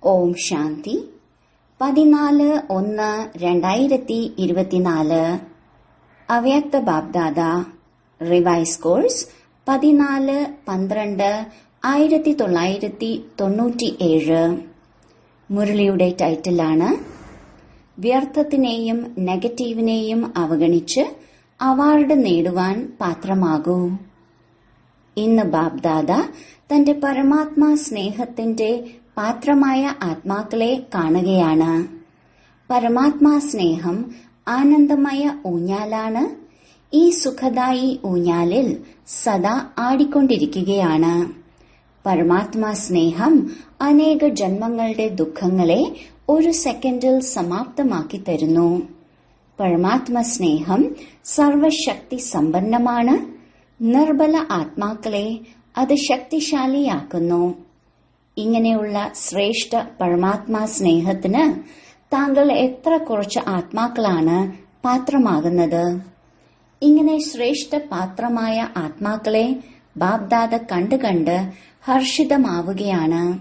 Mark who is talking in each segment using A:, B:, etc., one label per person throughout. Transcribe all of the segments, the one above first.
A: ഓം ശാന്തി 14/1/2024 അവ്യക്ത BapDada revise course 14/12/1997. മുരളിയുടെ ടൈറ്റിലാണ് വ്യർത്ഥത്തിനെയും നെഗറ്റീവിനെയും അവഗണിച്ച് അവാർഡ് നേടുവാൻ പാത്രമാകൂ. ഇന്ന് ബാബ്ദാദ തന്റെ പരമാത്മാ സ്നേഹത്തിന്റെ പാത്രമായ ആത്മാക്കളെ കാണുകയാണ്. പരമാത്മാ സ്നേഹം ആനന്ദമയ ഊഞ്ഞാലാണ്. ഈ സുഖദായി ഊഞ്ഞാലിൽ സദാ ആടിക്കൊണ്ടിരിക്കുകയാണ്. പരമാത്മാ സ്നേഹം അനേക ജന്മങ്ങളുടെ ദുഃഖങ്ങളെ ഒരു സെക്കൻഡിൽ സമാപ്തമാക്കി തരുന്നു. പരമാത്മ സ്നേഹം സർവശക്തി സമ്പന്നമാണ്. നിർബല ആത്മാക്കളെ അത് ശക്തിശാലിയാക്കുന്നു. ഇങ്ങനെയുള്ള ശ്രേഷ്ഠ പരമാത്മാ സ്നേഹത്തിന് താങ്കൾ എത്ര കുറച്ച് ആത്മാക്കളാണ് പാത്രമാകുന്നത്. ഇങ്ങനെ ശ്രേഷ്ഠ പാത്രമായ ആത്മാക്കളെ ബാബ്ദാദ കണ്ട് ഹർഷിതമാവുകയാണ്.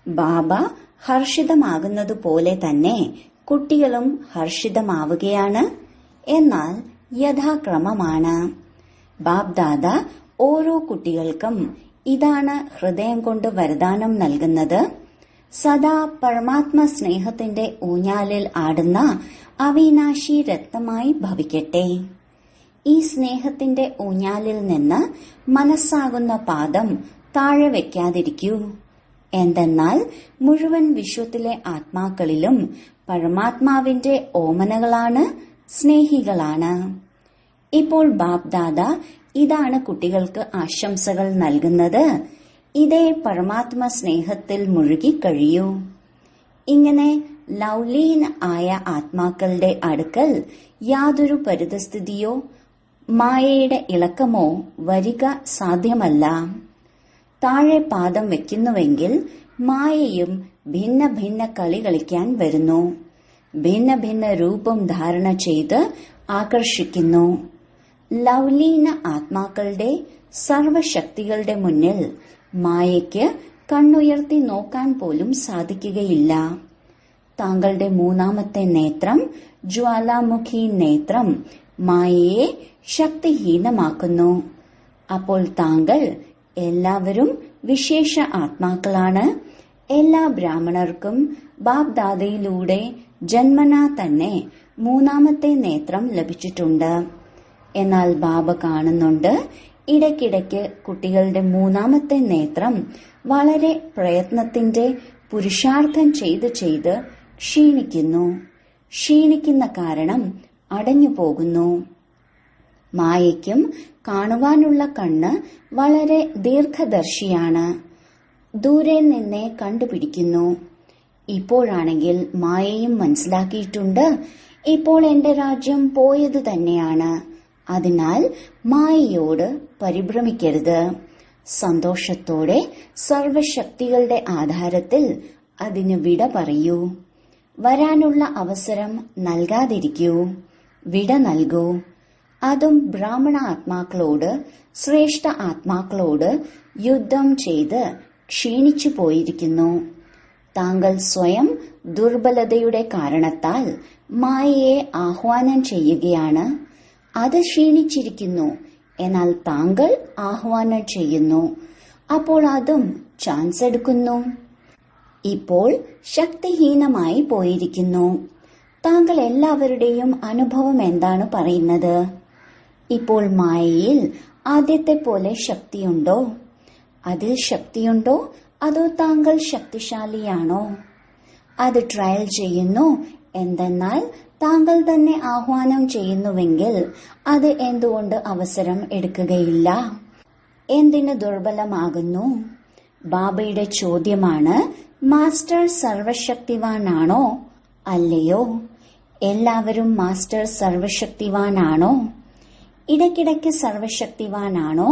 A: ബാബ ഹർഷിതമാകുന്നതുപോലെ തന്നെ കുട്ടികളും ഹർഷിതമാവുകയാണ്. എന്നാൽ യഥാക്രമമാണ്. ബാബ്ദാദ ഓരോ കുട്ടികൾക്കും ഇതാണ് ഹൃദയം കൊണ്ട് വരദാനം നൽകുന്നത്. സദാ പരമാത്മ സ്നേഹത്തിന്റെ ഊഞ്ഞാലിൽ ആടുന്ന അവിനാശി രത്നമായി ഭവിക്കട്ടെ. ഈ സ്നേഹത്തിന്റെ ഊഞ്ഞാലിൽ നിന്ന് മനസ്സാകുന്ന പാദം താഴെ വയ്ക്കാതിരിക്കൂ. എന്തെന്നാൽ മുഴുവൻ വിശ്വത്തിലെ ആത്മാക്കളിലും പരമാത്മാവിന്റെ ഓമനകളാണ്, സ്നേഹികളാണ്. ഇപ്പോൾ ബാബ്ദാദ ഇതാണ് കുട്ടികൾക്ക് ആശംസകൾ നൽകുന്നത്. ഇതേ പരമാത്മ സ്നേഹത്തിൽ മുഴുകിക്കഴിയൂ. ഇങ്ങനെ ലൗലീൻ ആയ ആത്മാക്കളുടെ അടുക്കൽ യാതൊരു പരിതസ്ഥിതിയോ മായയുടെ ഇളക്കമോ വരിക സാധ്യമല്ല. താഴെ പാദം വെക്കുന്നുവെങ്കിൽ മായയും ഭിന്ന ഭിന്ന കളി കളിക്കാൻ വരുന്നു. ഭിന്ന ഭിന്ന രൂപം ധാരണ ചെയ്ത് ആകർഷിക്കുന്നു. ലൗലീന ആത്മാക്കളുടെ സർവശക്തികളുടെ മുന്നിൽ മായയ്ക്ക് കണ്ണുയർത്തി നോക്കാൻ പോലും സാധിക്കുകയില്ല. താങ്കളുടെ മൂന്നാമത്തെ നേത്രം, ജ്വാലാമുഖി നേത്രം, മായയെ ശക്തിഹീനമാക്കുന്നു. അപ്പോൾ താങ്കൾ എല്ലാവരും വിശേഷ ആത്മാക്കളാണ്. എല്ലാ ബ്രാഹ്മണർക്കും ബാബ്ദാദയിലൂടെ ജന്മനാ തന്നെ മൂന്നാമത്തെ നേത്രം ലഭിച്ചിട്ടുണ്ട്. എന്നാൽ ബാബ കാണുന്നുണ്ട്, ഇടയ്ക്കിടയ്ക്ക് കുട്ടികളുടെ മൂന്നാമത്തെ നേത്രം വളരെ പ്രയത്നത്തിന്റെ പുരുഷാർത്ഥം ചെയ്ത് ക്ഷീണിക്കുന്നു. ക്ഷീണിക്കുന്ന കാരണം അടഞ്ഞു പോകുന്നു. മായയ്ക്കും കാണുവാനുള്ള കണ്ണ് വളരെ ദീർഘദർശിയാണ്. ദൂരെ നിന്നെ കണ്ടുപിടിക്കുന്നു. ഇപ്പോഴാണെങ്കിൽ മായയും മനസ്സിലാക്കിയിട്ടുണ്ട്, ഇപ്പോൾ എന്റെ രാജ്യം പോയത് തന്നെയാണ്. അതിനാൽ മായയോട് പരിഭ്രമിക്കരുത്. സന്തോഷത്തോടെ സർവശക്തികളുടെ ആധാരത്തിൽ അതിന് വിട പറയൂ. വരാനുള്ള അവസരം നൽകാതിരിക്കൂ. വിട നൽകൂ. അതും ബ്രാഹ്മണ ആത്മാക്കളോട്, ശ്രേഷ്ഠ ആത്മാക്കളോട് യുദ്ധം ചെയ്ത് ക്ഷീണിച്ചു പോയിരിക്കുന്നു. താങ്കൾ സ്വയം ദുർബലതയുടെ കാരണത്താൽ മായയെ ആഹ്വാനം ചെയ്യുകയാണ്. അത് ക്ഷീണിച്ചിരിക്കുന്നു. എന്നാൽ താങ്കൾ ആഹ്വാനം ചെയ്യുന്നു. അപ്പോൾ അതും ചാൻസ് എടുക്കുന്നു. ഇപ്പോൾ ശക്തിഹീനമായി പോയിരിക്കുന്നു. താങ്കൾ എല്ലാവരുടെയും അനുഭവം എന്താണ് പറയുന്നത്? ഇപ്പോൾ മായയിൽ ആദ്യത്തെ പോലെ ശക്തിയുണ്ടോ? അതിൽ ശക്തിയുണ്ടോ? അതോ താങ്കൾ ശക്തിശാലിയാണോ? അത് ട്രയൽ ചെയ്യുന്നു. എന്തെന്നാൽ താങ്കൾ തന്നെ ആഹ്വാനം ചെയ്യുന്നുവെങ്കിൽ അത് എന്തുകൊണ്ട് അവസരം എടുക്കുകയില്ല? എന്തിന് ദുർബലമാകുന്നു? ബാബയുടെ ചോദ്യമാണ്, മാസ്റ്റർ സർവശക്തിവാനാണോ അല്ലയോ? എല്ലാവരും മാസ്റ്റർ സർവശക്തിവാനാണോ? ഇടയ്ക്കിടയ്ക്ക് സർവശക്തിവാനാണോ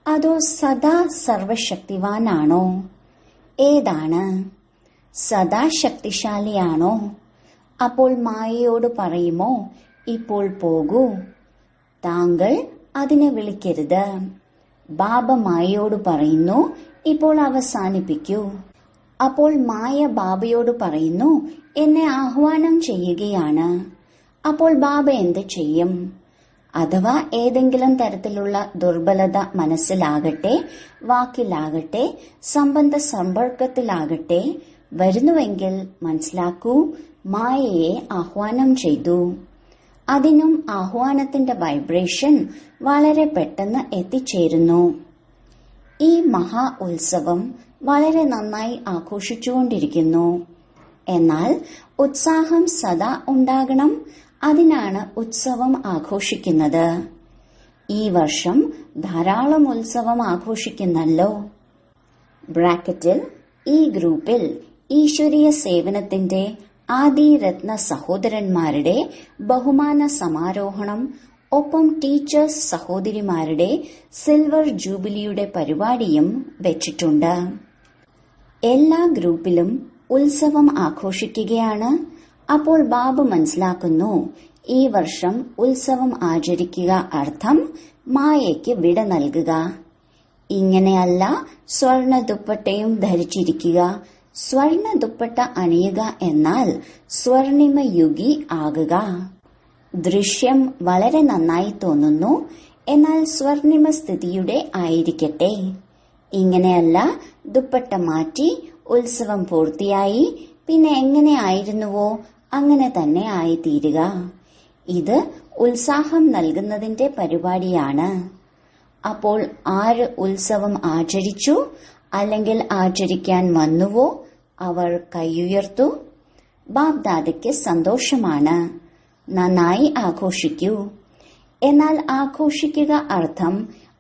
A: അതോ സദാ സർവശക്തിവാനാണോ? ഏതാണ്? സദാ ശക്തിശാലിയാണോ? അപ്പോൾ മായയോട് പറയുമോ, ഇപ്പോൾ പോകൂ? താങ്കൾ അതിനെ വിളിക്കരുത്. ബാബ മായയോട് പറയുന്നു, ഇപ്പോൾ അവസാനിപ്പിക്കൂ. അപ്പോൾ മായ ബാബയോട് പറയുന്നു, എന്നെ ആഹ്വാനം ചെയ്യുകയാണ്. അപ്പോൾ ബാബ എന്ത് ചെയ്യും? അഥവാ ഏതെങ്കിലും തരത്തിലുള്ള ദുർബലത മനസ്സിലാകട്ടെ, വാക്കിലാകട്ടെ, സംബന്ധ സമ്പർക്കത്തിലാകട്ടെ വരുന്നുവെങ്കിൽ മനസ്സിലാക്കൂ, മായയെ ആഹ്വാനം ചെയ്തു. അതിനും ആഹ്വാനത്തിന്റെ വൈബ്രേഷൻ വളരെ പെട്ടെന്ന് എത്തിച്ചേരുന്നു. ഈ മഹാ ഉത്സവം വളരെ നന്നായി ആഘോഷിച്ചുകൊണ്ടിരിക്കുന്നു. എന്നാൽ ഉത്സാഹം സദാ ഉണ്ടാകണം. അതിനാണ് ഉത്സവം ആഘോഷിക്കുന്നത്. ഈ വർഷം ധാരാളം ഉത്സവം ആഘോഷിക്കുന്നല്ലോ. ബ്രാക്കറ്റിൽ ഈ ഗ്രൂപ്പിൽ ഈശ്വരീയ സേവനത്തിന്റെ ആദിരത്ന സഹോദരന്മാരുടെ ബഹുമാന സമാരോഹണം, ഒപ്പം ടീച്ചേഴ്സ് സഹോദരിമാരുടെ സിൽവർ ജൂബിലിയുടെ പരിപാടിയും വെച്ചിട്ടുണ്ട്. എല്ലാ ഗ്രൂപ്പിലും ഉത്സവം ആഘോഷിക്കുകയാണ്. അപ്പോൾ ബാബ മനസ്സിലാക്കുന്നു, ഈ വർഷം ഉത്സവം ആചരിക്കുക അർത്ഥം മായയ്ക്ക് വിട നൽകുക. ഇങ്ങനെയല്ല സ്വർണ ദുപ്പട്ടയും ധരിച്ചിരിക്കുക. സ്വർണ ദുപ്പട്ട അണിയുക എന്നാൽ സ്വർണിമയുഗി ആകുക. ദൃശ്യം വളരെ നന്നായി തോന്നുന്നു, എന്നാൽ സ്വർണിമ സ്ഥിതിയുടെ ആയിരിക്കട്ടെ. ഇങ്ങനെയല്ല ദുപ്പട്ട മാറ്റി ഉത്സവം പൂർത്തിയായി, പിന്നെ എങ്ങനെ ആയിരുന്നുവോ അങ്ങനെ തന്നെ ആയിത്തീരുക. ഇത് ഉത്സാഹം നൽകുന്നതിന്റെ പരിപാടിയാണ്. അപ്പോൾ ആര് ഉത്സവം ആചരിച്ചു അല്ലെങ്കിൽ ആചരിക്കാൻ വന്നുവോ അവർ കൈയുയർത്തു. ബാബ്ദാദയ്ക്ക് സന്തോഷമാണ്. നന്നായി ആഘോഷിക്കൂ. എന്നാൽ ആഘോഷിക്കുക അർത്ഥം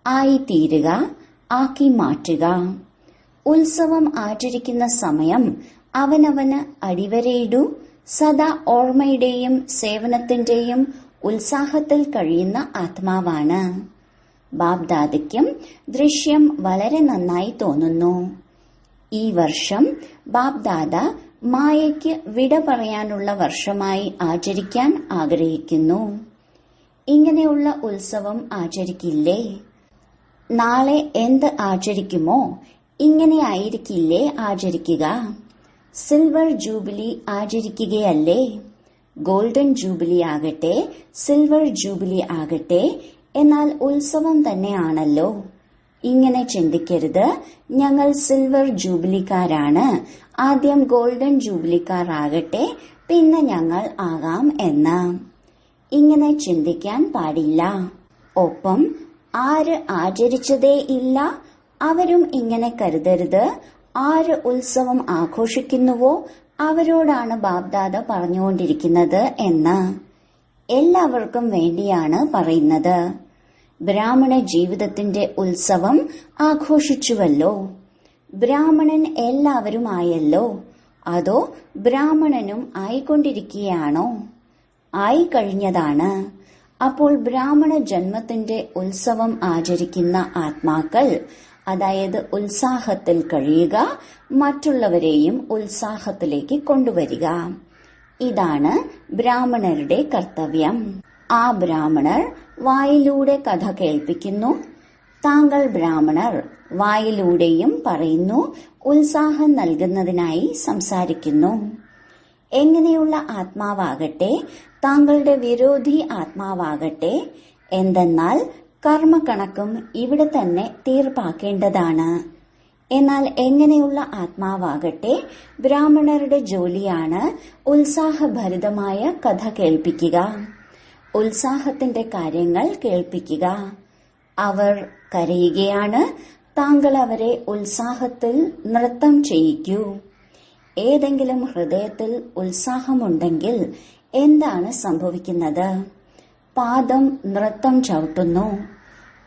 A: ആയിത്തീരുക, ആക്കി മാറ്റുക. ഉത്സവം ആചരിക്കുന്ന സമയം അവനവന് അടിവരയിടൂ. സദാ ഓർമ്മയുടെയും സേവനത്തിന്റെയും ഉത്സാഹത്തിൽ കഴിയുന്ന ആത്മാവാണ്. ബാബ്ദാദയ്ക്കും ദൃശ്യം വളരെ നന്നായി തോന്നുന്നു. ഈ വർഷം ബാബ്ദാദ മായയ്ക്ക് വിട പറയാനുള്ള വർഷമായി ആചരിക്കാൻ ആഗ്രഹിക്കുന്നു. ഇങ്ങനെയുള്ള ഉത്സവം ആചരിക്കില്ലേ? നാളെ എന്ത് ആചരിക്കുമോ ഇങ്ങനെയായിരിക്കില്ലേ ആചരിക്കുക? സിൽവർ ജൂബിലി ആചരിക്കുകയല്ലേ? ഗോൾഡൻ ജൂബിലി ആകട്ടെ, സിൽവർ ജൂബിലി ആകട്ടെ, എന്നാൽ ഉത്സവം തന്നെയാണല്ലോ. ഇങ്ങനെ ചിന്തിക്കരുത്, ഞങ്ങൾ സിൽവർ ജൂബിലിക്കാരാണ്, ആദ്യം ഗോൾഡൻ ജൂബിലിക്കാർ ആകട്ടെ, പിന്നെ ഞങ്ങൾ ആകാം എന്ന്. ഇങ്ങനെ ചിന്തിക്കാൻ പാടില്ല. ഒപ്പം ആര് ആചരിച്ചതേ ഇല്ല അവരും ഇങ്ങനെ കരുതരുത്. ആര് ഉത്സവം ആഘോഷിക്കുന്നുവോ അവരോടാണ് ബാബ്ദാദ പറഞ്ഞുകൊണ്ടിരിക്കുന്നത് എന്ന്. എല്ലാവർക്കും വേണ്ടിയാണ് പറയുന്നത്. ബ്രാഹ്മണ ജീവിതത്തിന്റെ ഉത്സവം ആഘോഷിച്ചുവല്ലോ. ബ്രാഹ്മണൻ എല്ലാവരും ആയല്ലോ. അതോ ബ്രാഹ്മണനും ആയിക്കൊണ്ടിരിക്കുകയാണോ? ആയിക്കഴിഞ്ഞതാണ്. അപ്പോൾ ബ്രാഹ്മണ ജന്മത്തിന്റെ ഉത്സവം ആചരിക്കുന്ന ആത്മാക്കൾ, അതായത് ഉത്സാഹത്തിൽ കഴിയുക, മറ്റുള്ളവരെയും ഉത്സാഹത്തിലേക്ക് കൊണ്ടുവരിക. ഇതാണ് ബ്രാഹ്മണരുടെ കർത്തവ്യം. ആ ബ്രാഹ്മണർ വായിലൂടെ കഥ കേൾപ്പിക്കുന്നു. താങ്കൾ ബ്രാഹ്മണർ വായിലൂടെയും പറയുന്നു, ഉത്സാഹം നൽകുന്നതിനായി സംസാരിക്കുന്നു. എങ്ങനെയുള്ള ആത്മാവാകട്ടെ, താങ്കളുടെ വിരോധി ആത്മാവാകട്ടെ, എന്തെന്നാൽ കർമ്മക്കണക്കും ഇവിടെ തന്നെ തീർപ്പാക്കേണ്ടതാണ്. എന്നാൽ എങ്ങനെയുള്ള ആത്മാവാകട്ടെ, ബ്രാഹ്മണരുടെ ജോലിയാണ് ഉത്സാഹഭരിതമായ കഥ കേൾപ്പിക്കുക, ഉത്സാഹത്തിന്റെ കാര്യങ്ങൾ കേൾപ്പിക്കുക. അവർ കരയുകയാണ്, താങ്കൾ അവരെ ഉത്സാഹത്തിൽ നൃത്തം ചെയ്യിക്കൂ. ഏതെങ്കിലും ഹൃദയത്തിൽ ഉത്സാഹമുണ്ടെങ്കിൽ എന്താണ് സംഭവിക്കുന്നത്? പാദം നൃത്തം ചവിട്ടുന്നു.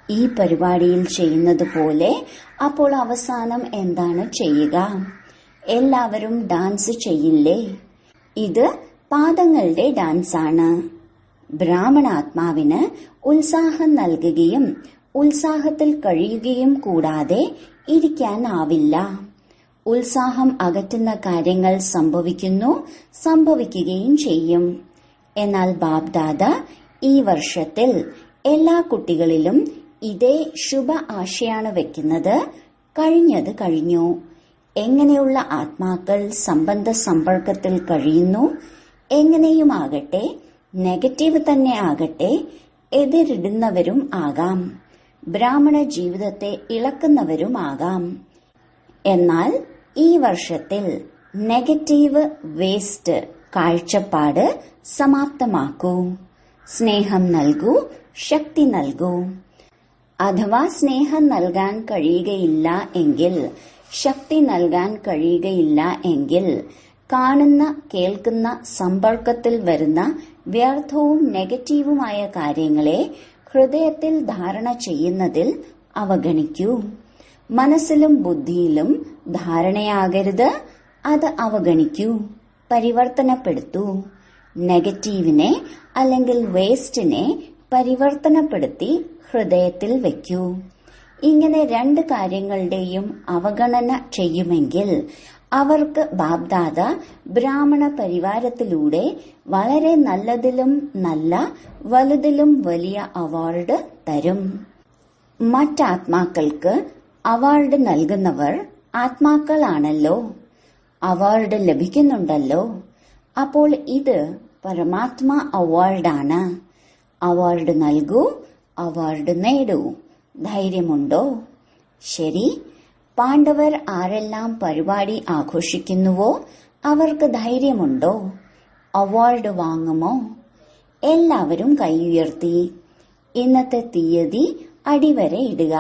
A: ഈ പരിപാടിയിൽ ചെയ്യുന്നത് പോലെ അപ്പോൾ അവസാനം എന്താണ് ചെയ്യുക? എല്ലാവരും ഡാൻസ് ചെയ്യില്ലേ? ഇത് പാദങ്ങളുടെ ഡാൻസാണ്. ബ്രാഹ്മണാത്മാവിന് ഉത്സാഹം നൽകുകയും ഉത്സാഹത്തിൽ കഴിയുകയും കൂടാതെ ഇരിക്കാനാവില്ല. ഉത്സാഹം അകറ്റുന്ന കാര്യങ്ങൾ സംഭവിക്കുന്നു, സംഭവിക്കുകയും ചെയ്യും. എന്നാൽ ബാബ്ദാദ ഈ വർഷത്തിൽ എല്ലാ കുട്ടികളിലും ഇതേ ശുഭ ആശയാണ് വെക്കുന്നത്. കഴിഞ്ഞത് കഴിഞ്ഞു, എങ്ങനെയുള്ള ആത്മാക്കൾ സംബന്ധ സമ്പർക്കത്തിൽ കഴിയുന്നു, എങ്ങനെയുമാകട്ടെ, നെഗറ്റീവ് തന്നെ ആകട്ടെ, എതിരിടുന്നവരും ആകാം, ബ്രാഹ്മണ ജീവിതത്തെ ഇളക്കുന്നവരുമാകാം. എന്നാൽ ഈ വർഷത്തിൽ നെഗറ്റീവ് വേസ്റ്റ് കാഴ്ചപ്പാട് സമാപ്തമാക്കൂ. സ്നേഹം നൽകൂ, ശക്തി നൽകൂ. അഥവാ സ്നേഹം നൽകാൻ കഴിയുകയില്ല എങ്കിൽ, ശക്തി നൽകാൻ കഴിയുകയില്ല എങ്കിൽ, കാണുന്ന കേൾക്കുന്ന സമ്പർക്കത്തിൽ വരുന്ന വ്യർത്ഥവും നെഗറ്റീവുമായ കാര്യങ്ങളെ ഹൃദയത്തിൽ ധാരണ ചെയ്യുന്നതിൽ അവഗണിക്കൂ. മനസ്സിലും ബുദ്ധിയിലും ധാരണയാകരുത്, അത് അവഗണിക്കൂ, പരിവർത്തനപ്പെടുത്തൂ. നെഗറ്റീവിനെ അല്ലെങ്കിൽ വേസ്റ്റിനെ പരിവർത്തനപ്പെടുത്തി ഹൃദയത്തിൽ വയ്ക്കൂ. ഇങ്ങനെ രണ്ട് കാര്യങ്ങളുടെയും അവഗണന ചെയ്യുമെങ്കിൽ അവർക്ക് ബാബ്ദാദ ബ്രാഹ്മണ പരിവാരത്തിലൂടെ വളരെ നല്ലതിലും നല്ല, വലുതിലും വലിയ അവാർഡ് തരും. മറ്റാത്മാക്കൾക്ക് അവാർഡ് നൽകുന്നവർ ആത്മാക്കളാണല്ലോ, അവാർഡ് ലഭിക്കുന്നുണ്ടല്ലോ. അപ്പോൾ ഇത് പരമാത്മാ അവാർഡാണ്. അവാർഡ് നൽകൂ, അവാർഡ് നേടൂ. ധൈര്യമുണ്ടോ? ശരി. പാണ്ഡവർ ആരെല്ലാം പരിപാടി ആഘോഷിക്കുന്നുവോ അവർക്ക് ധൈര്യമുണ്ടോ? അവാർഡ് വാങ്ങുമോ? എല്ലാവരും കൈയുയർത്തി. ഇന്നത്തെ തീയതി അടിവരെ ഇടുക.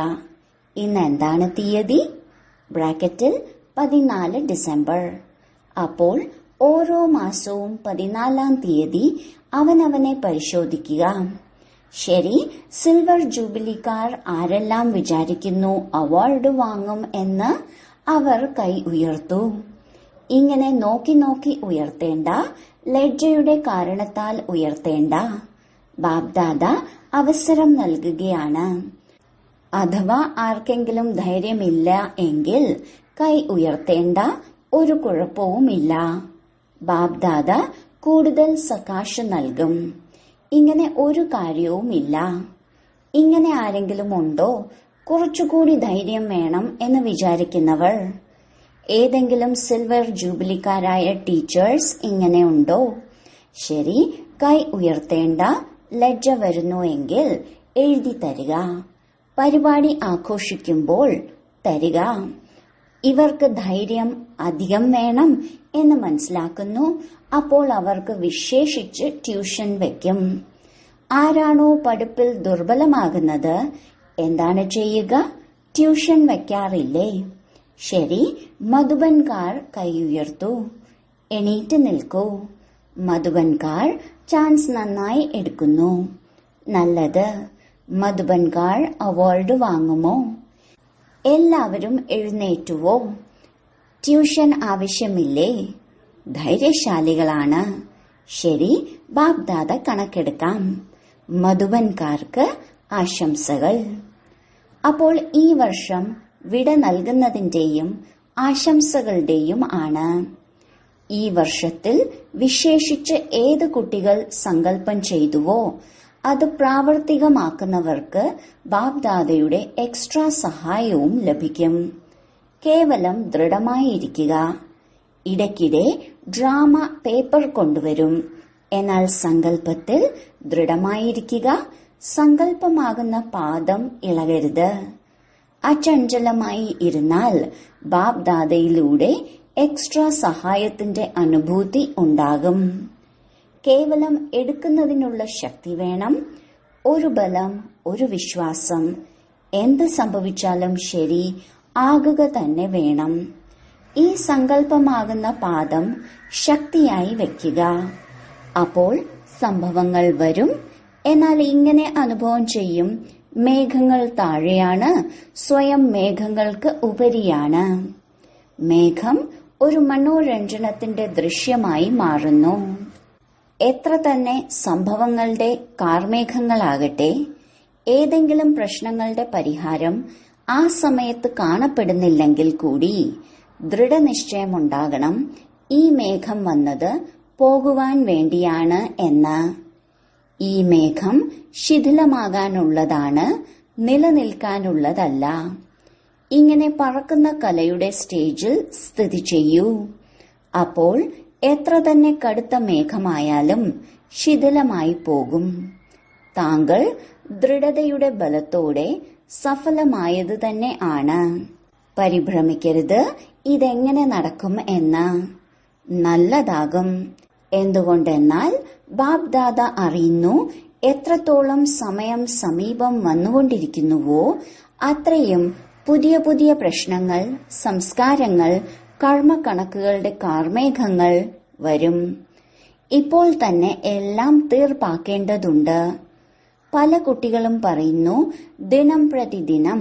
A: ഇന്ന് എന്താണ് തീയതി? ബ്രാക്കറ്റിൽ 14 ഡിസംബർ. അപ്പോൾ ഓരോ മാസവും 14-ാം തീയതി അവനവനെ പരിശോധിക്കുക. ശരി, സിൽവർ ജൂബിലിക്കാർ ആരെല്ലാം വിചാരിക്കുന്നു അവാർഡ് വാങ്ങും എന്ന് അവർ കൈ ഉയർത്തു. ഇങ്ങനെ നോക്കി നോക്കി ഉയർത്തേണ്ട, ലജ്ജയുടെ കാരണത്താൽ ഉയർത്തേണ്ട. ബാബ്ദാദ അവസരം നൽകുകയാണ്. അഥവാ ആർക്കെങ്കിലും ധൈര്യമില്ല എങ്കിൽ കൈ ഉയർത്തേണ്ട, ഒരു കുഴപ്പവുമില്ല. ബാബ്ദാദ കൂടുതൽ സകാശ് നൽകും. ഇങ്ങനെ ഒരു കാര്യവുമില്ല. ഇങ്ങനെ ആരെങ്കിലും ഉണ്ടോ കുറച്ചുകൂടി ധൈര്യം വേണം എന്ന് വിചാരിക്കുന്നവർ? ഏതെങ്കിലും സിൽവർ ജൂബിലിക്കാരായ ടീച്ചേഴ്സ് ഇങ്ങനെ ഉണ്ടോ? ശരി, കൈ ഉയർത്തേണ്ട. ലജ്ജ വരുന്നുവെങ്കിൽ എഴുതി തരിക. പരിപാടി ആഘോഷിക്കുമ്പോൾ തരിക. ഇവർക്ക് ധൈര്യം അധികം വേണം എന്ന് മനസ്സിലാക്കുന്നു. അപ്പോൾ അവർക്ക് വിശേഷിച്ച് ട്യൂഷൻ വയ്ക്കും. ആരാണോ പഠിപ്പിൽ ദുർബലമാകുന്നത് എന്താണ് ചെയ്യുക? ട്യൂഷൻ വയ്ക്കാറില്ലേ? ശരി, മധുബൻകാർ കൈ ഉയർത്തു. എണീറ്റ് നിൽക്കൂ. മധുബൻകാർ ചാൻസ് നന്നായി എടുക്കുന്നു. നല്ലത്. മധുബൻകാർ അവാർഡ് വാങ്ങുമോ? എല്ലാവരും എഴുന്നേറ്റുവോ? ട്യൂഷൻ ആവശ്യമില്ലേ? ധൈര്യശാലികളാണ്. ശരി, ബാബ്ദാദ കണക്കെടുക്കാം. മധുബൻകാർക്ക് ആശംസകൾ. അപ്പോൾ ഈ വർഷം വിട നൽകുന്നതിന്റെയും ആശംസകളുടെയും ആണ്. ഈ വർഷത്തിൽ വിശേഷിച്ച് ഏത് കുട്ടികൾ സങ്കല്പം ചെയ്തുവോ അത് പ്രാവർത്തികമാക്കുന്നവർക്ക് ബാബ്ദാദയുടെ എക്സ്ട്രാ സഹായവും ലഭിക്കും. കേവലം ദൃഢമായിരിക്കുക. ഇടയ്ക്കിടെ ഡ്രാമ പേപ്പർ കൊണ്ടുവരും. എന്നാൽ സങ്കല്പത്തിൽ ദൃഢമായിരിക്കുക. സങ്കല്പമാകുന്ന പാദം ഇളകരുത്. അചഞ്ചലമായി ഇരുന്നാൽ ബാബ്ദാദയിലൂടെ എക്സ്ട്രാ സഹായത്തിന്റെ അനുഭൂതി ഉണ്ടാകും. കേവലം എടുക്കുന്നതിനുള്ള ശക്തി വേണം. ഒരു ബലം, ഒരു വിശ്വാസം. എന്ത് സംഭവിച്ചാലും ശരി, ആകുക തന്നെ വേണം. ഈ സങ്കല്പമാകുന്ന പാദം ശക്തിയായി വയ്ക്കുക. അപ്പോൾ സംഭവങ്ങൾ വരും. എന്നാൽ ഇങ്ങനെ അനുഭവം ചെയ്യും. മേഘങ്ങൾ താഴെയാണ്, സ്വയം മേഘങ്ങൾക്ക് ഉപരിയാണ്. മേഘം ഒരു മനോരഞ്ജനത്തിന്റെ ദൃശ്യമായി മാറുന്നു. എത്ര തന്നെ സംഭവങ്ങളുടെ കാർമേഘങ്ങളാകട്ടെ, ഏതെങ്കിലും പ്രശ്നങ്ങളുടെ പരിഹാരം ആ സമയത്ത് കാണപ്പെടുന്നില്ലെങ്കിൽ കൂടി ദൃഢനിശ്ചയമുണ്ടാകണം. ഈ മേഘം വന്നത് പോകുവാൻ വേണ്ടിയാണ് എന്ന്. ഈ മേഘം ശിഥിലമാകാനുള്ളതാണ്, നിലനിൽക്കാനുള്ളതല്ല. ഇങ്ങനെ പറക്കുന്ന കലയുടെ സ്റ്റേജിൽ സ്ഥിതി ചെയ്യൂ. അപ്പോൾ എത്ര തന്നെ കടുത്ത മേഘമായാലും ശിഥിലമായി പോകും. താങ്കൾ ദൃഢതയുടെ ബലത്തോടെ സഫലമായത് തന്നെ ആണ്. പരിഭ്രമിക്കരുത് ഇതെങ്ങനെ നടക്കും എന്ന്. നല്ലതാകും. എന്തുകൊണ്ടെന്നാൽ ബാബ് ദാദ അറിയുന്നു എത്രത്തോളം സമയം സമീപം വന്നുകൊണ്ടിരിക്കുന്നുവോ അത്രയും പുതിയ പുതിയ പ്രശ്നങ്ങൾ, സംസ്കാരങ്ങൾ, കർമ്മക്കണക്കുകളുടെ കാർമേഘങ്ങൾ വരും. ഇപ്പോൾ തന്നെ എല്ലാം തീർപ്പാക്കേണ്ടതുണ്ട്. പല കുട്ടികളും പറയുന്നു ദിനം പ്രതിദിനം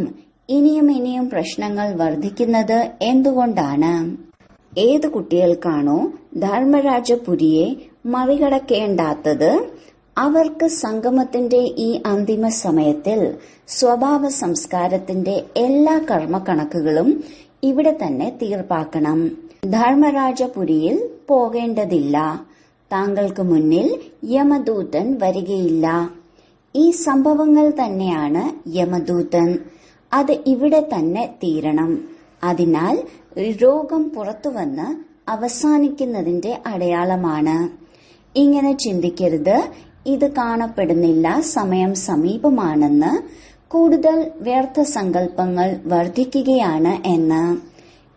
A: ഇനിയും പ്രശ്നങ്ങൾ വർദ്ധിക്കുന്നത് എന്തുകൊണ്ടാണ്? ഏത് കുട്ടികൾക്കാണോ ധർമ്മരാജപുരിയെ മറികടക്കേണ്ടാത്തത് അവർക്ക് സംഗമത്തിന്റെ ഈ അന്തിമ സമയത്തിൽ സ്വഭാവ സംസ്കാരത്തിന്റെ എല്ലാ കർമ്മക്കണക്കുകളും ഇവിടെ തന്നെ തീർപ്പാക്കണം. ധർമ്മരാജപുരിയിൽ പോകേണ്ടതില്ല. താങ്കൾക്ക് മുന്നിൽ യമദൂതൻ വരികയില്ല. ഈ സംഭവങ്ങൾ തന്നെയാണ് യമദൂതൻ. അത് ഇവിടെ തന്നെ തീരണം. അതിനാൽ രോഗം പുറത്തുവന്ന് അവസാനിക്കുന്നതിന്റെ അടയാളമാണ്. ഇങ്ങനെ ചിന്തിക്കരുത് ഇത് കാണപ്പെടുന്നില്ല, സമയം സമീപമാണെന്ന്, കൂടുതൽ വ്യർത്ഥ സങ്കല്പങ്ങൾ വർദ്ധിക്കുകയാണ് എന്ന്.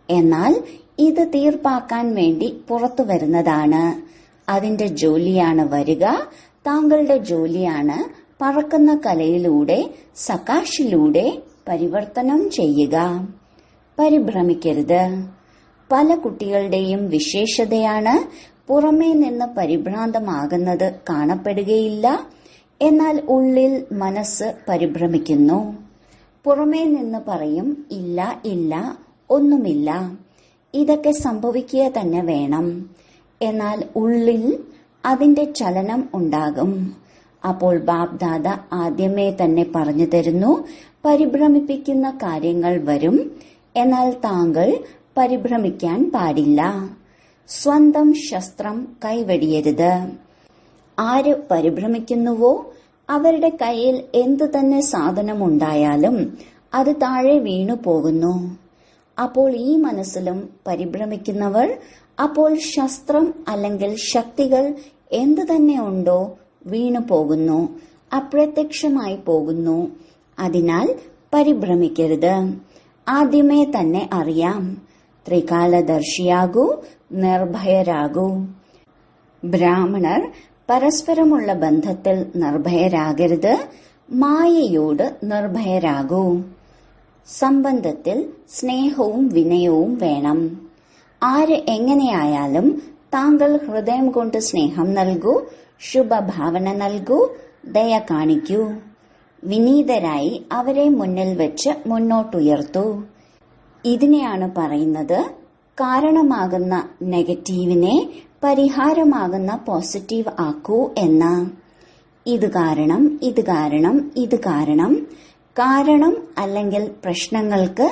A: എന്നാൽ ഇത് തീർപ്പാക്കാൻ വേണ്ടി പുറത്തു വരുന്നതാണ്. അതിന്റെ ജോലിയാണ് വരിക. താങ്കളുടെ ജോലിയാണ് പറക്കുന്ന കലയിലൂടെ, സകാഷിലൂടെ പരിവർത്തനം ചെയ്യുക. പരിഭ്രമിക്കരുത്. പല കുട്ടികളുടെയും വിശേഷതയാണ് പുറമേ നിന്ന് പരിഭ്രാന്തമാകുന്നത് കാണപ്പെടുകയില്ല. എന്നാൽ ഉള്ളിൽ മനസ്സ് പരിഭ്രമിക്കുന്നു. പുറമേ നിന്ന് പറയും ഇല്ല ഇല്ല, ഒന്നുമില്ല, ഇതൊക്കെ സംഭവിക്കുക തന്നെ വേണം. എന്നാൽ ഉള്ളിൽ അതിന്റെ ചലനം ഉണ്ടാകും. അപ്പോൾ ബാബ് ദാദ ആദ്യമേ തന്നെ പറഞ്ഞു തരുന്നു പരിഭ്രമിപ്പിക്കുന്ന കാര്യങ്ങൾ വരും. എന്നാൽ താങ്കൾ പരിഭ്രമിക്കാൻ പാടില്ല. സ്വന്തം ശസ്ത്രം കൈവെടിയരുത്. ആര് പരിഭ്രമിക്കുന്നുവോ അവരുടെ കയ്യിൽ എന്തു തന്നെ സാധനമുണ്ടായാലും അത് താഴെ വീണു പോകുന്നു. അപ്പോൾ ഈ മനസ്സിലും പരിഭ്രമിക്കുന്നവർ അപ്പോൾ ശസ്ത്രം അല്ലെങ്കിൽ ശക്തികൾ എന്തു തന്നെ ഉണ്ടോ വീണു പോകുന്നു, അപ്രത്യക്ഷമായി പോകുന്നു. അതിനാൽ പരിഭ്രമിക്കരുത്. ആദ്യമേ തന്നെ അറിയാം, ത്രികാലദർശിയാകൂ, നിർഭയരാകൂ. ബ്രാഹ്മണർ പരസ്പരമുള്ള ബന്ധത്തിൽ നിർഭയരാകരുത്, മായയോട് നിർഭയരാകൂ. സംബന്ധത്തിൽ സ്നേഹവും വിനയവും വേണം. ആര് എങ്ങനെയായാലും താങ്കൾ ഹൃദയം കൊണ്ട് സ്നേഹം നൽകൂ, ശുഭഭാവന നൽകൂ, ദയ കാണിക്കൂ. വിനീതരായി അവരെ മുന്നിൽ വെച്ച് മുന്നോട്ടുയർത്തൂ. ഇതിനെയാണ് പറയുന്നത് കാരണമാകുന്ന നെഗറ്റീവിനെ പരിഹാരമാകുന്ന പോസിറ്റീവ് ആക്കൂ എന്ന്. ഇത് കാരണം, ഇത് കാരണം, ഇത് കാരണം. കാരണം അല്ലെങ്കിൽ പ്രശ്നങ്ങൾക്ക്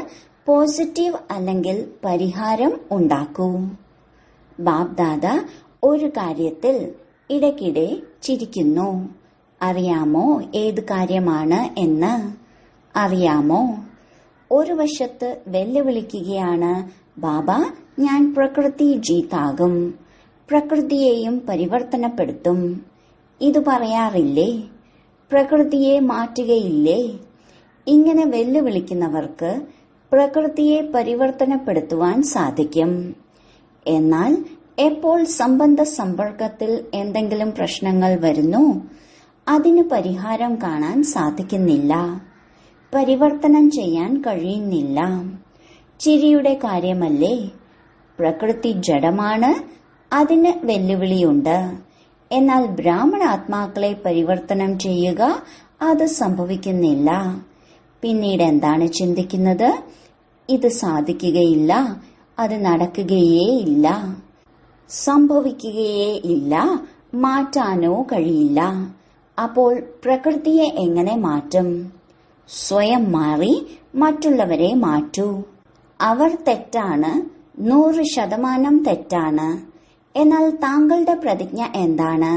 A: പോസിറ്റീവ് അല്ലെങ്കിൽ പരിഹാരം ഉണ്ടാക്കൂ. ബാബ് ദാദ ഒരു കാര്യത്തിൽ ഇടയ്ക്കിടെ ചിരിക്കുന്നു. അറിയാമോ ഏത് കാര്യമാണ് എന്ന്? അറിയാമോ? ഒരു വശത്ത് വെല്ലുവിളിക്കുകയാണ്, ബാബ ഞാൻ പ്രകൃതി ജീത്താകും, പ്രകൃതിയെയും പരിവർത്തനപ്പെടുത്തും. ഇത് പറയാറില്ലേ? പ്രകൃതിയെ മാറ്റുകയില്ലേ? ഇങ്ങനെ വെല്ലുവിളിക്കുന്നവർക്ക് പ്രകൃതിയെ പരിവർത്തനപ്പെടുത്തുവാൻ സാധിക്കും. എന്നാൽ എപ്പോൾ സംബന്ധ സമ്പർക്കത്തിൽ എന്തെങ്കിലും പ്രശ്നങ്ങൾ വരുന്നു അതിന് പരിഹാരം കാണാൻ സാധിക്കുന്നില്ല, പരിവർത്തനം ചെയ്യാൻ കഴിയുന്നില്ല. ചിരിയുടെ കാര്യമല്ലേ? പ്രകൃതി ജഡമാണ്, അതിന് വെല്ലുവിളിയുണ്ട്. എന്നാൽ ബ്രാഹ്മണാത്മാക്കളെ പരിവർത്തനം ചെയ്യുക അത് സംഭവിക്കുന്നില്ല. പിന്നീട് എന്താണ് ചിന്തിക്കുന്നത്? ഇത് സാധിക്കുകയില്ല, അത് നടക്കുകയേ ഇല്ല, സംഭവിക്കുകയേ ഇല്ല, മാറ്റാനോ കഴിയില്ല. അപ്പോൾ പ്രകൃതിയെ എങ്ങനെ മാറ്റും? സ്വയം മാറി മറ്റുള്ളവരെ മാറ്റൂ. അവർ തെറ്റാണ്, 100% തെറ്റാണ്. എന്നാൽ താങ്കളുടെ പ്രതിജ്ഞ എന്താണ്?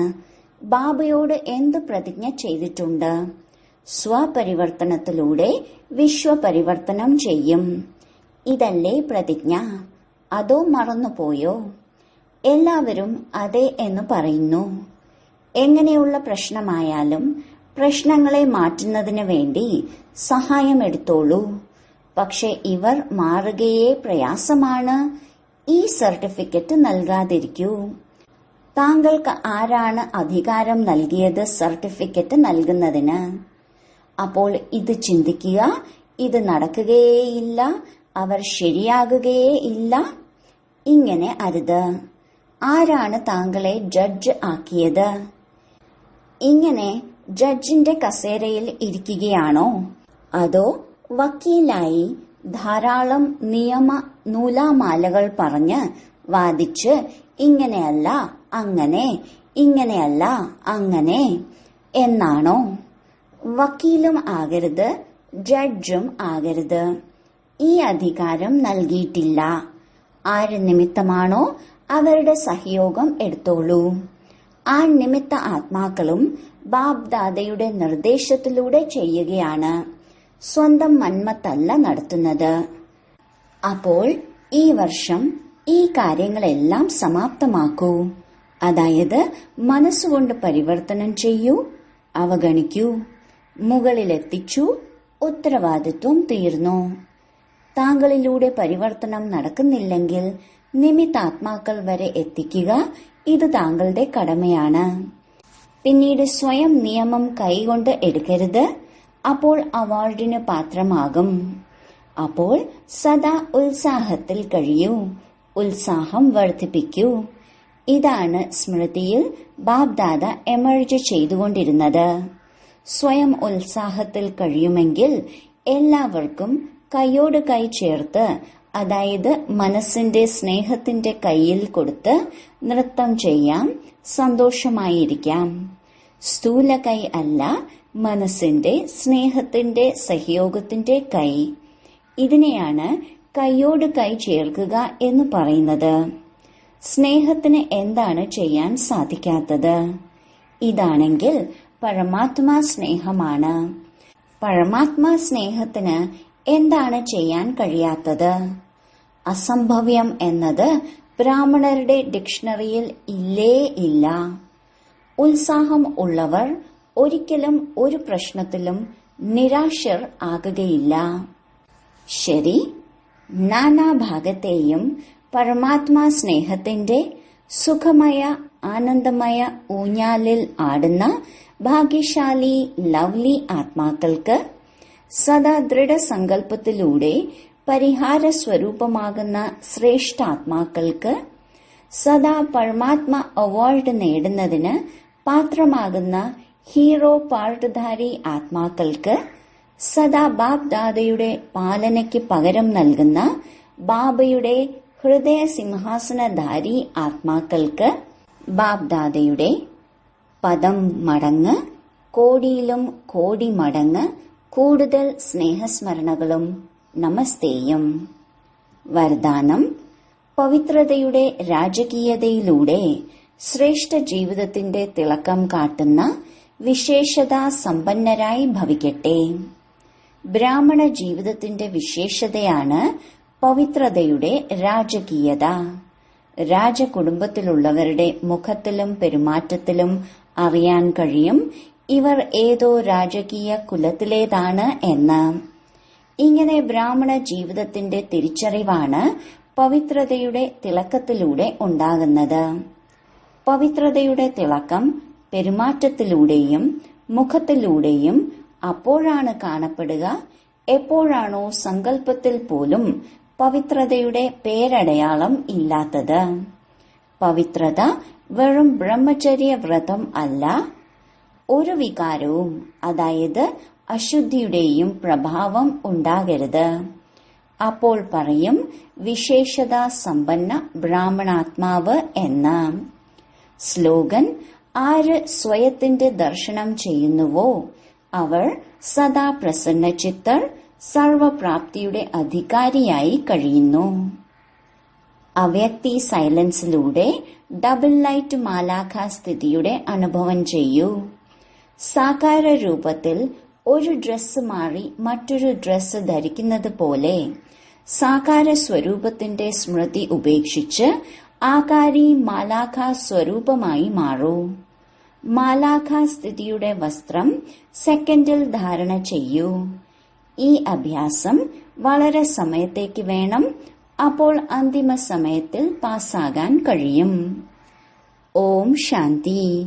A: ബാബയോട് എന്ത് പ്രതിജ്ഞ ചെയ്തിട്ടുണ്ട്? സ്വപരിവർത്തനത്തിലൂടെ വിശ്വപരിവർത്തനം ചെയ്യും. ഇതല്ലേ പ്രതിജ്ഞ? അതോ മറന്നുപോയോ? എല്ലാവരും അതെ എന്ന് പറയുന്നു. എങ്ങനെയുള്ള പ്രശ്നമായാലും പ്രശ്നങ്ങളെ മാറ്റുന്നതിന് വേണ്ടി സഹായം എടുത്തോളൂ. പക്ഷെ ഇവർ മാറുകയേ പ്രയാസമാണ്. ഈ സർട്ടിഫിക്കറ്റ് നൽകാതിരിക്കൂ. താങ്കൾക്ക് ആരാണ് അധികാരം നൽകിയത് സർട്ടിഫിക്കറ്റ് നൽകുന്നതിന്? അപ്പോൾ ഇത് ചിന്തിക്കുക, ഇത് നടക്കുകയേയില്ല, അവർ ശരിയാകുകയേ ഇല്ല. ഇങ്ങനെ അരുത്. ആരാണ് താങ്കളെ ജഡ്ജ് ആക്കിയത്? ഇങ്ങനെ ജഡ്ജിന്റെ കസേരയിൽ ഇരിക്കുകയാണോ? അതോ വക്കീലായി ധാരാളം നിയമ നൂലാമാലകൾ പറഞ്ഞ് വാദിച്ച് ഇങ്ങനെയല്ല അങ്ങനെ, ഇങ്ങനെയല്ല അങ്ങനെ എന്നാണോ? വക്കീലും ആകരുത്, ജഡ്ജും ആകരുത്. ഈ അധികാരം നൽകിയിട്ടില്ല. ആര് നിമിത്തമാണോ അവരുടെ സഹയോഗം എടുത്തോളൂ. ആ നിമിത്ത ആത്മാക്കളും ബാബ് ദാദയുടെ നിർദ്ദേശത്തിലൂടെ ചെയ്യുകയാണ്. സ്വന്തം മന്മത്തല്ല നടത്തുന്നത്. അപ്പോൾ ഈ വർഷം ഈ കാര്യങ്ങളെല്ലാം സമാപ്തമാക്കൂ. അതായത് മനസ്സുകൊണ്ട് പരിവർത്തനം ചെയ്യൂ, അവഗണിക്കൂ. മുകളിലെത്തിച്ചു, ഉത്തരവാദിത്വം തീർന്നു. താങ്കളിലൂടെ പരിവർത്തനം നടക്കുന്നില്ലെങ്കിൽ നിമിത്താത്മാക്കൾ വരെ എത്തിക്കുക. ഇത് താങ്കളുടെ കടമയാണ്. പിന്നീട് സ്വയം നിയമം കൈകൊണ്ട് എടുക്കരുത്. അപ്പോൾ അവാർഡിന് പാത്രമാകും. അപ്പോൾ സദാ ഉത്സാഹത്തിൽ കഴിയൂ, ഉത്സാഹം വർദ്ധിപ്പിക്കൂ. ഇതാണ് സ്മൃതിയിൽ ബാബ്ദാദ എമർജ് ചെയ്തുകൊണ്ടിരുന്നത്. സ്വയം ഉത്സാഹത്തിൽ കഴിയുമെങ്കിൽ എല്ലാവർക്കും കൈയോട് കൈ ചേർത്ത്, അതായത് മനസ്സിന്റെ സ്നേഹത്തിന്റെ കൈയിൽ കൊടുത്ത് നൃത്തം ചെയ്യാം, സന്തോഷമായിരിക്കാം. സ്ഥൂല കൈ അല്ല, മനസ്സിന്റെ സ്നേഹത്തിന്റെ സഹയോഗത്തിന്റെ കൈ. ഇതിനെയാണ് കൈയോട് കൈ ചേർക്കുക എന്ന് പറയുന്നത്. സ്നേഹത്തിന് എന്താണ് ചെയ്യാൻ സാധിക്കാത്തത്? ഇതാണെങ്കിൽ പരമാത്മാ സ്നേഹമാണ്. പരമാത്മാ സ്നേഹത്തിന് എന്താണ് ചെയ്യാൻ കഴിയാത്തത്? അസംഭവ്യം എന്നത് ബ്രാഹ്മണരുടെ ഡിക്ഷണറിയിൽ ഇല്ലേ ഇല്ല. ഉത്സാഹം ഉള്ളവർ ഒരിക്കലും ഒരു പ്രശ്നത്തിലും നിരാശർ ആകുകയില്ല. ശരി, നാനാഭാഗത്തെയും പരമാത്മാ സ്നേഹത്തിന്റെ സുഖമയ ആനന്ദമയ ഊഞ്ഞാലിൽ ആടുന്ന ഭാഗ്യശാലി ലവ്ലി ആത്മാക്കൾക്ക് സദാ ദൃഢസങ്കല്പത്തിലൂടെ പരിഹാര സ്വരൂപമാകുന്ന ശ്രേഷ്ഠാത്മാക്കൾക്ക് സദാ പരമാത്മ അവാർഡ് നേടുന്നതിന് പാത്രമാകുന്ന ഹീറോ പാർട്ട്ധാരി ആത്മാക്കൾക്ക് സദാ ബാബ് ദാദയുടെ പാലനയ്ക്ക് പകരം നൽകുന്ന ബാബയുടെ ഹൃദയ സിംഹാസനധാരി ആത്മാക്കൾക്ക് ബാബ് ദാദയുടെ പദം മടങ്ങ്, കോടിയിലും കോടി മടങ്ങ് കൂടുതൽ സ്നേഹസ്മരണകളും നമസ്തേയും. വരദാനം: പവിത്രതയുടെ രാജകീയതയിലൂടെ ശ്രേഷ്ഠ ജീവിതത്തിന്റെ തിളക്കം കാട്ടുന്ന വിശേഷതാ സമ്പന്നരായി ഭവിക്കട്ടെ. ബ്രാഹ്മണ ജീവിതത്തിന്റെ വിശേഷതയാണ് പവിത്രതയുടെ രാജകീയത. രാജകുടുംബത്തിലുള്ളവരുടെ മുഖത്തിലും പെരുമാറ്റത്തിലും അറിയാൻ കഴിയും ഇവർ ഏതോ രാജകീയ കുലത്തിലേതാണ് എന്ന്. ഇങ്ങനെ ബ്രാഹ്മണ ജീവിതത്തിന്റെ തിരിച്ചറിവാണ് പവിത്രതയുടെ തിളക്കത്തിലൂടെ ഉണ്ടാകുന്നത്. പവിത്രതയുടെ തിളക്കം പെരുമാറ്റത്തിലൂടെയും മുഖത്തിലൂടെയും അപ്പോഴാണ് കാണപ്പെടുക എപ്പോഴാണോ സങ്കല്പത്തിൽ പോലും പവിത്രതയുടെ പേരടയാളം ഇല്ലാത്തത്. പവിത്രത വെറും ബ്രഹ്മചര്യ വ്രതം അല്ല. ഒരു വികാരവും, അതായത് അശുദ്ധിയുടെയും പ്രഭാവം ഉണ്ടാകരുത്. അപ്പോൾ പറയും വിശേഷതാ സമ്പന്ന ബ്രാഹ്മണാത്മാവ് എന്ന്. സ്ലോഗൻ: ആര് സ്വയത്തിന്റെ ദർശനം ചെയ്യുന്നുവോ അവർ സദാ പ്രസന്നചിത്തർ, സർവപ്രാപ്തിയുടെ അധികാരിയായി കഴിയുന്നു. അവ്യക്തി സൈലൻസിലൂടെ ഡബിൾ ലൈറ്റ് മാലാഖ സ്ഥിതിയുടെ അനുഭവം ചെയ്യൂ. സാകാര രൂപത്തിൽ ഒരു ഡ്രസ്സ് മാറി മറ്റൊരു ഡ്രസ്സ് ധരിക്കുന്നത് പോലെ സാകാര സ്വരൂപത്തിന്റെ സ്മൃതി ഉപേക്ഷിച്ച് ആകാരി മാലാഖ സ്വരൂപമായി മാറൂ. മാലാഖ സ്ഥിതിയുടെ വസ്ത്രം സെക്കൻഡിൽ ധാരണ ചെയ്യൂ. ഈ അഭ്യാസം വളരെ സമയത്തേക്ക് വേണം. അപ്പോൾ അന്തിമ സമയത്തിൽ പാസ്സാകാൻ കഴിയും. ഓം ശാന്തി.